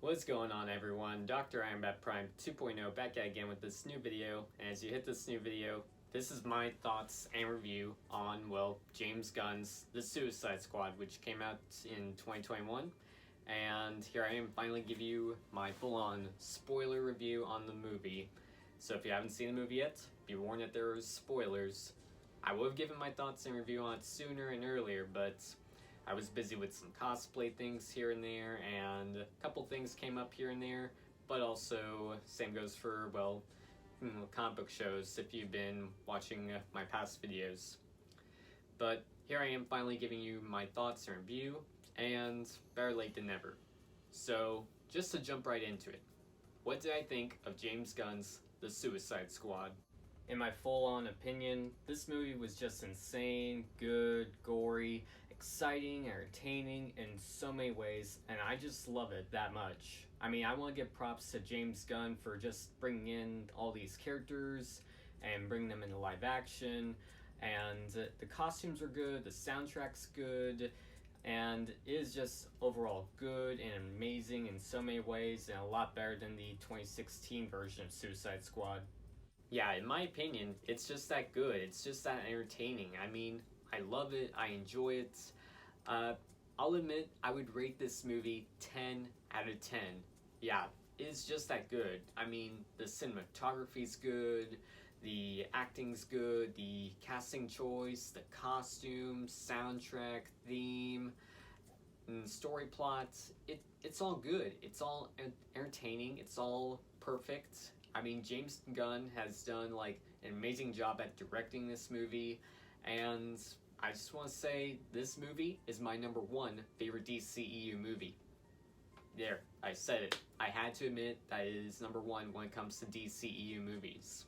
What's going on, everyone? Dr. Ironbat Prime 2.0 back at again with this new video. And as you hit this new video, this is my thoughts and review on, well, James Gunn's The Suicide Squad, which came out in 2021. And here I am finally give you my full-on spoiler review on the movie. So if you haven't seen the movie yet, be warned that there are spoilers. I would have given my thoughts and review on it sooner and earlier, but I was busy with some cosplay things here and there, and a couple things came up here and there, but also, same goes for, well, comic book shows if you've been watching my past videos. But here I am finally giving you my thoughts and review, and better late than never. So, just to jump right into it, what did I think of James Gunn's The Suicide Squad? In my full-on opinion, this movie was just insane, good, gory, exciting, entertaining in so many ways, and I just love it that much. I mean, I want to give props to James Gunn for just bringing in all these characters and bringing them into live action, and the costumes are good, the soundtrack's good, and it is just overall good and amazing in so many ways, and a lot better than the 2016 version of Suicide Squad. Yeah, in my opinion, it's just that good. It's just that entertaining. I mean, I love it. I enjoy it. I'll admit, I would rate this movie 10 out of 10. Yeah, it's just that good. I mean, the cinematography's good, the acting's good, the casting choice, the costumes, soundtrack, theme, and story plots. It's all good. It's all entertaining. It's all perfect. I mean, James Gunn has done like an amazing job at directing this movie, and I just want to say this movie is my number one favorite DCEU movie. There, I said it. I had to admit that it is number one when it comes to DCEU movies.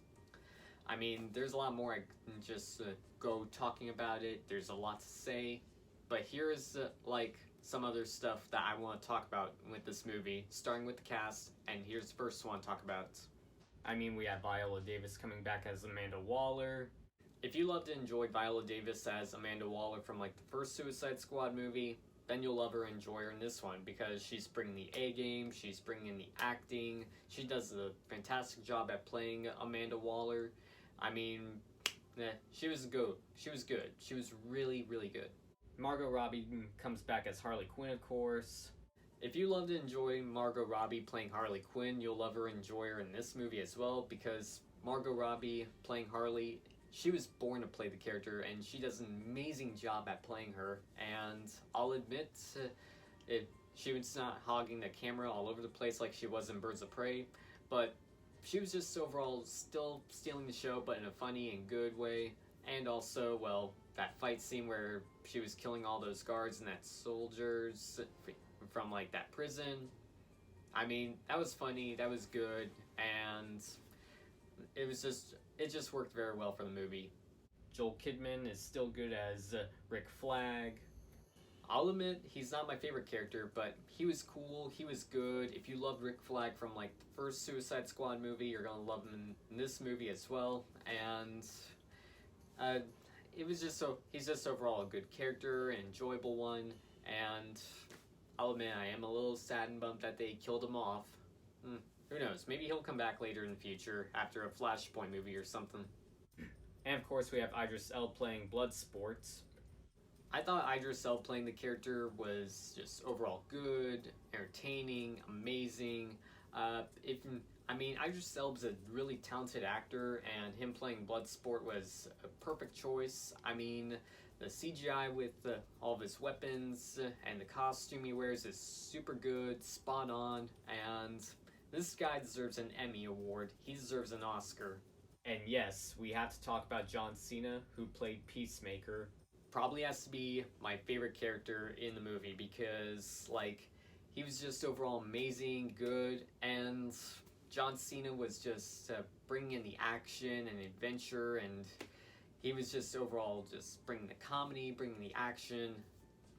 I mean, there's a lot more I can just go talking about it. There's a lot to say, but here's like some other stuff that I want to talk about with this movie, starting with the cast, and here's the first one to talk about. I mean, we have Viola Davis coming back as Amanda Waller. If you loved and enjoyed Viola Davis as Amanda Waller from like the first Suicide Squad movie, then you'll love her and enjoy her in this one because she's bringing the A game, she's bringing the acting, she does a fantastic job at playing Amanda Waller. I mean, she was good. She was good. She was really, really good. Margot Robbie comes back as Harley Quinn, of course. If you love to enjoy Margot Robbie playing Harley Quinn, you'll love her and enjoy her in this movie as well, because Margot Robbie playing Harley, she was born to play the character, and she does an amazing job at playing her. And I'll admit, she was not hogging the camera all over the place like she was in Birds of Prey, but she was just overall still stealing the show, but in a funny and good way. And also, well, that fight scene where she was killing all those guards and that soldiers from like that prison. I mean, that was funny, that was good, and it just worked very well for the movie. Joel Kidman is still good as Rick Flag. I'll admit, he's not my favorite character, but he was cool, he was good. If you love Rick Flag from like the first Suicide Squad movie, you're gonna love him in this movie as well. And he's just overall a good character, an enjoyable one, and I'll admit I am a little sad and bummed that they killed him off. Who knows, maybe he'll come back later in the future after a Flashpoint movie or something. And of course we have Idris Elba playing Bloodsport. I thought Idris Elba playing the character was just overall good, entertaining, amazing. Idris Elba's a really talented actor, and him playing Bloodsport was a perfect choice. I mean, the CGI with all of his weapons and the costume he wears is super good, spot on, and this guy deserves an Emmy Award. He deserves an Oscar. And yes, we have to talk about John Cena, who played Peacemaker. Probably has to be my favorite character in the movie because, like, he was just overall amazing, good, and John Cena was just bringing in the action and adventure, and he was just overall just bringing the comedy, bringing the action,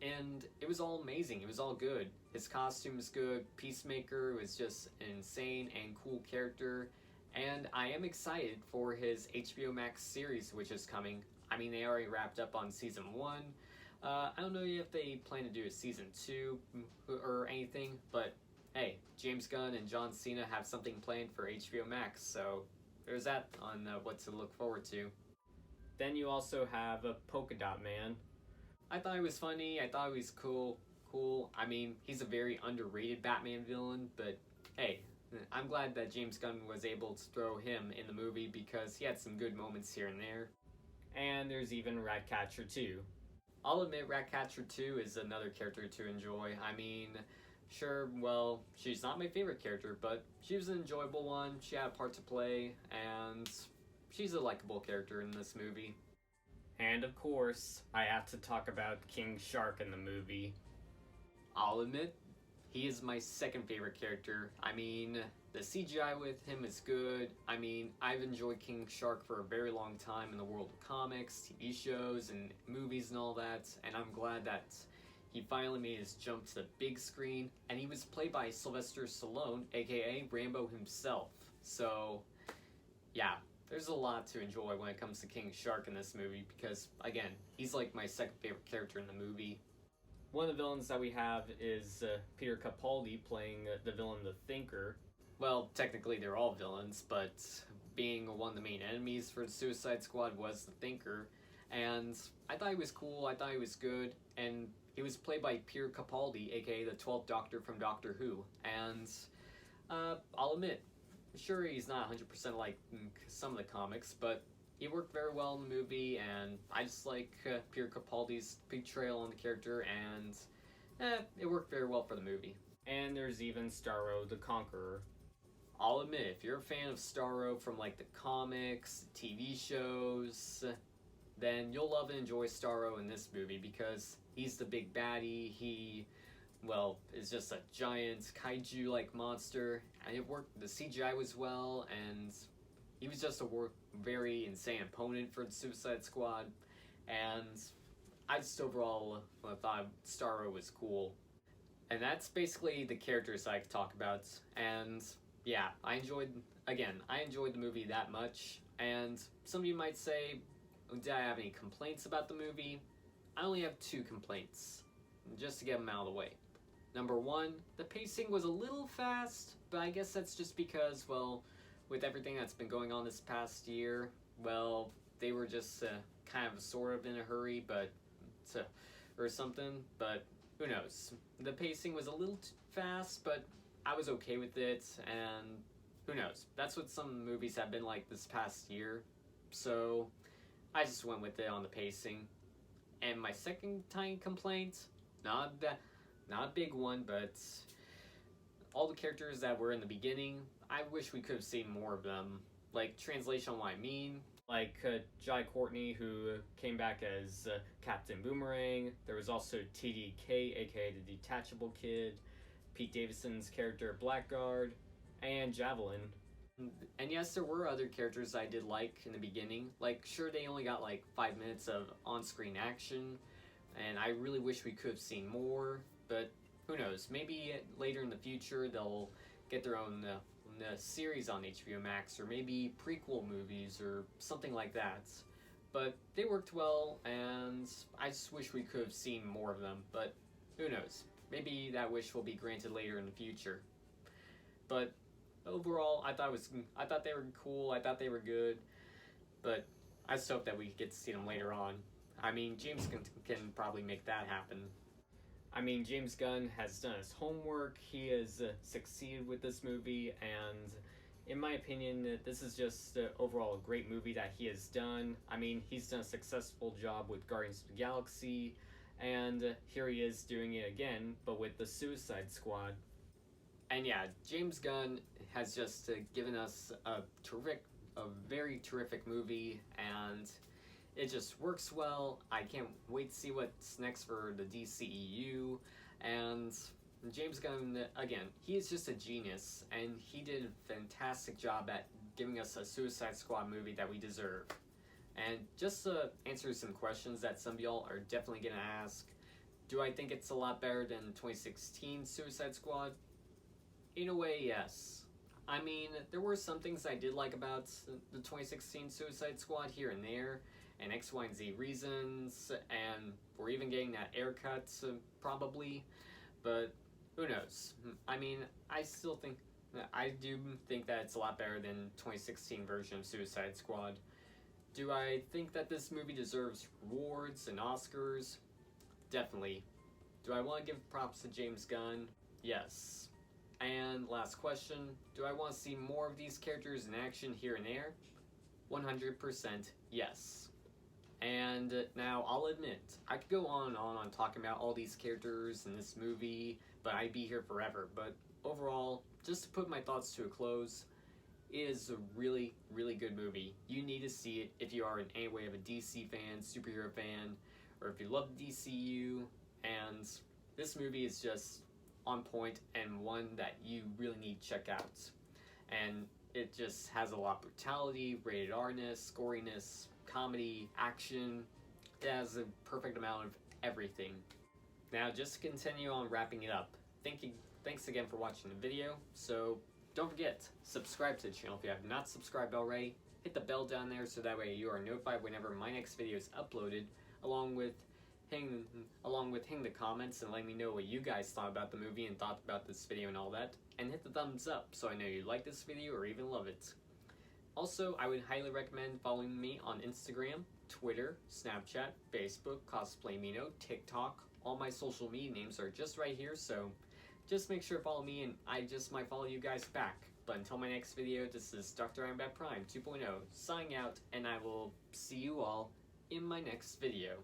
and it was all amazing. It was all good. His costume was good. Peacemaker was just an insane and cool character, and I am excited for his HBO Max series, which is coming. I mean, they already wrapped up on season 1. I don't know if they plan to do a season 2 or anything, but hey, James Gunn and John Cena have something planned for HBO Max, so there's that on what to look forward to. Then you also have Polka Dot Man. I thought he was funny. I thought he was cool. I mean, he's a very underrated Batman villain, but hey, I'm glad that James Gunn was able to throw him in the movie because he had some good moments here and there. And there's even Ratcatcher 2. I'll admit Ratcatcher 2 is another character to enjoy. I mean, sure, well, she's not my favorite character, but she was an enjoyable one. She had a part to play, and she's a likable character in this movie. And of course, I have to talk about King Shark in the movie. I'll admit, he is my second favorite character. I mean, the CGI with him is good. I mean, I've enjoyed King Shark for a very long time in the world of comics, TV shows, and movies and all that, and I'm glad that he finally made his jump to the big screen, and he was played by Sylvester Stallone, aka Rambo himself. So, yeah, there's a lot to enjoy when it comes to King Shark in this movie because, again, he's like my second favorite character in the movie. One of the villains that we have is Peter Capaldi playing the villain The Thinker. Well, technically they're all villains, but being one of the main enemies for the Suicide Squad was The Thinker. And I thought he was cool, I thought he was good, and he was played by Peter Capaldi, aka the 12th Doctor from Doctor Who. And I'll admit, sure he's not 100% like some of the comics, but he worked very well in the movie, and I just like Peter Capaldi's portrayal on the character, and it worked very well for the movie. And there's even Starro the Conqueror. I'll admit, if you're a fan of Starro from like the comics, TV shows, then you'll love and enjoy Starro in this movie because he's the big baddie. He, well, is just a giant kaiju-like monster, and it worked. The CGI was well, and he was just a very insane opponent for the Suicide Squad, and I just overall thought Starro was cool. And that's basically the characters I could talk about, and yeah, I enjoyed the movie that much, and some of you might say, did I have any complaints about the movie? I only have 2 complaints, just to get them out of the way. Number 1, the pacing was a little fast, but I guess that's just because, well, with everything that's been going on this past year, well, they were just kind of sort of in a hurry, but or something, but who knows. The pacing was a little fast, but I was okay with it, and who knows. That's what some movies have been like this past year, so I just went with it on the pacing. And my second tiny complaint, not a big one, but all the characters that were in the beginning, I wish we could have seen more of them. Like, translation on what I mean. Like Jai Courtney, who came back as Captain Boomerang. There was also TDK, aka the Detachable Kid. Pete Davidson's character Blackguard. And Javelin. And yes, there were other characters I did like in the beginning. Like, sure, they only got like 5 minutes of on-screen action. And I really wish we could have seen more. But who knows? Maybe later in the future they'll get their own series on HBO Max, or maybe prequel movies or something like that. But they worked well, and I just wish we could have seen more of them. But who knows? Maybe that wish will be granted later in the future. But overall, I thought they were cool. I thought they were good. But I just hope that we get to see them later on. I mean, James can probably make that happen. I mean, James Gunn has done his homework. He has succeeded with this movie, and in my opinion, this is just overall a great movie that he has done. I mean, he's done a successful job with Guardians of the Galaxy, and here he is doing it again, but with the Suicide Squad. And yeah, James Gunn has just given us a very terrific movie, and it just works well. I can't wait to see what's next for the DCEU. And James Gunn, again, he is just a genius, and he did a fantastic job at giving us a Suicide Squad movie that we deserve. And just to answer some questions that some of y'all are definitely going to ask, do I think it's a lot better than 2016 Suicide Squad? In a way, yes. I mean, there were some things I did like about the 2016 Suicide Squad here and there, and X, Y, and Z reasons, and we're even getting that haircut, probably, but who knows? I mean, I do think that it's a lot better than 2016 version of Suicide Squad. Do I think that this movie deserves awards and Oscars? Definitely. Do I want to give props to James Gunn? Yes. And last question, do I want to see more of these characters in action here and there? 100% yes. And now I'll admit, I could go on and on talking about all these characters in this movie, but I'd be here forever. But overall, just to put my thoughts to a close, it is a really, really good movie. You need to see it if you are in any way of a DC fan, superhero fan, or if you love DCU, and this movie is just on point and one that you really need to check out. And it just has a lot of brutality, rated R-ness, scoriness, comedy, action. It has a perfect amount of everything. Now, just to continue on wrapping it up, thanks again for watching the video. So don't forget, subscribe to the channel if you have not subscribed already. Hit the bell down there so that way you are notified whenever my next video is uploaded, along with hitting the comments and letting me know what you guys thought about the movie and thought about this video and all that. And hit the thumbs up so I know you like this video or even love it. Also, I would highly recommend following me on Instagram, Twitter, Snapchat, Facebook, CosplayMino, TikTok. All my social media names are just right here, so just make sure to follow me and I just might follow you guys back. But until my next video, this is Dr. Iron Bat Prime 2.0 signing out, and I will see you all in my next video.